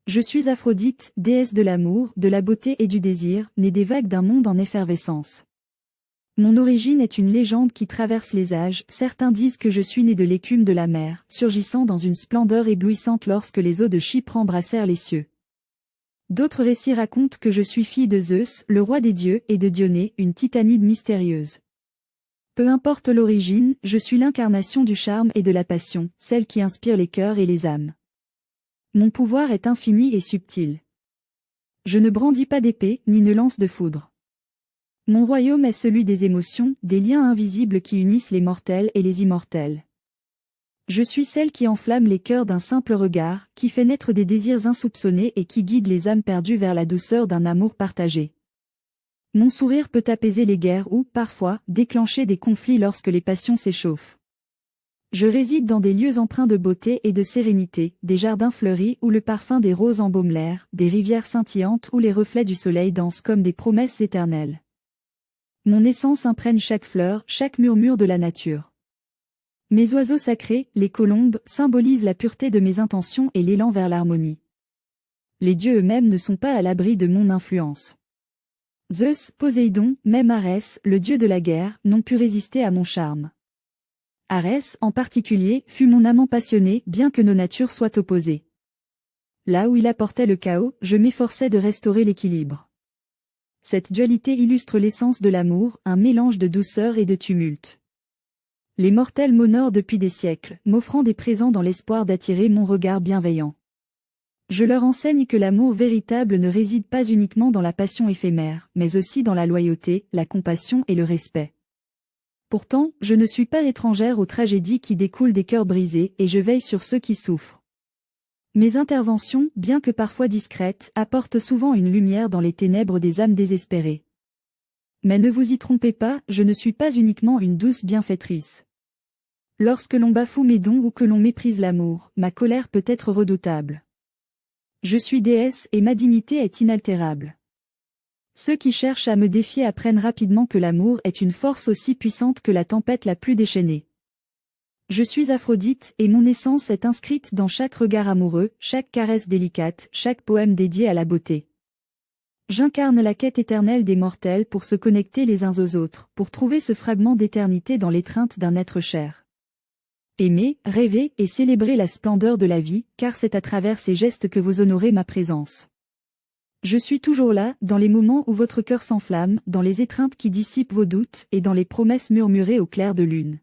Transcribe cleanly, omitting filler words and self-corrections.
Je suis Aphrodite, déesse de l'amour, de la beauté et du désir, née des vagues d'un monde en effervescence. Mon origine est une légende qui traverse les âges, certains disent que je suis née de l'écume de la mer, surgissant dans une splendeur éblouissante lorsque les eaux de Chypre embrassèrent les cieux. D'autres récits racontent que je suis fille de Zeus, le roi des dieux, et de Dionée, une titanide mystérieuse. Peu importe l'origine, je suis l'incarnation du charme et de la passion, celle qui inspire les cœurs et les âmes. Mon pouvoir est infini et subtil. Je ne brandis pas d'épée, ni ne lance de foudre. Mon royaume est celui des émotions, des liens invisibles qui unissent les mortels et les immortels. Je suis celle qui enflamme les cœurs d'un simple regard, qui fait naître des désirs insoupçonnés et qui guide les âmes perdues vers la douceur d'un amour partagé. Mon sourire peut apaiser les guerres ou, parfois, déclencher des conflits lorsque les passions s'échauffent. Je réside dans des lieux empreints de beauté et de sérénité, des jardins fleuris où le parfum des roses embaume l'air, des rivières scintillantes où les reflets du soleil dansent comme des promesses éternelles. Mon essence imprègne chaque fleur, chaque murmure de la nature. Mes oiseaux sacrés, les colombes, symbolisent la pureté de mes intentions et l'élan vers l'harmonie. Les dieux eux-mêmes ne sont pas à l'abri de mon influence. Zeus, Poséidon, même Arès, le dieu de la guerre, n'ont pu résister à mon charme. Arès, en particulier, fut mon amant passionné, bien que nos natures soient opposées. Là où il apportait le chaos, je m'efforçais de restaurer l'équilibre. Cette dualité illustre l'essence de l'amour, un mélange de douceur et de tumulte. Les mortels m'honorent depuis des siècles, m'offrant des présents dans l'espoir d'attirer mon regard bienveillant. Je leur enseigne que l'amour véritable ne réside pas uniquement dans la passion éphémère, mais aussi dans la loyauté, la compassion et le respect. Pourtant, je ne suis pas étrangère aux tragédies qui découlent des cœurs brisés et je veille sur ceux qui souffrent. Mes interventions, bien que parfois discrètes, apportent souvent une lumière dans les ténèbres des âmes désespérées. Mais ne vous y trompez pas, je ne suis pas uniquement une douce bienfaitrice. Lorsque l'on bafoue mes dons ou que l'on méprise l'amour, ma colère peut être redoutable. Je suis déesse et ma dignité est inaltérable. Ceux qui cherchent à me défier apprennent rapidement que l'amour est une force aussi puissante que la tempête la plus déchaînée. Je suis Aphrodite et mon essence est inscrite dans chaque regard amoureux, chaque caresse délicate, chaque poème dédié à la beauté. J'incarne la quête éternelle des mortels pour se connecter les uns aux autres, pour trouver ce fragment d'éternité dans l'étreinte d'un être cher. Aimer, rêver et célébrer la splendeur de la vie, car c'est à travers ces gestes que vous honorez ma présence. Je suis toujours là, dans les moments où votre cœur s'enflamme, dans les étreintes qui dissipent vos doutes et dans les promesses murmurées au clair de lune.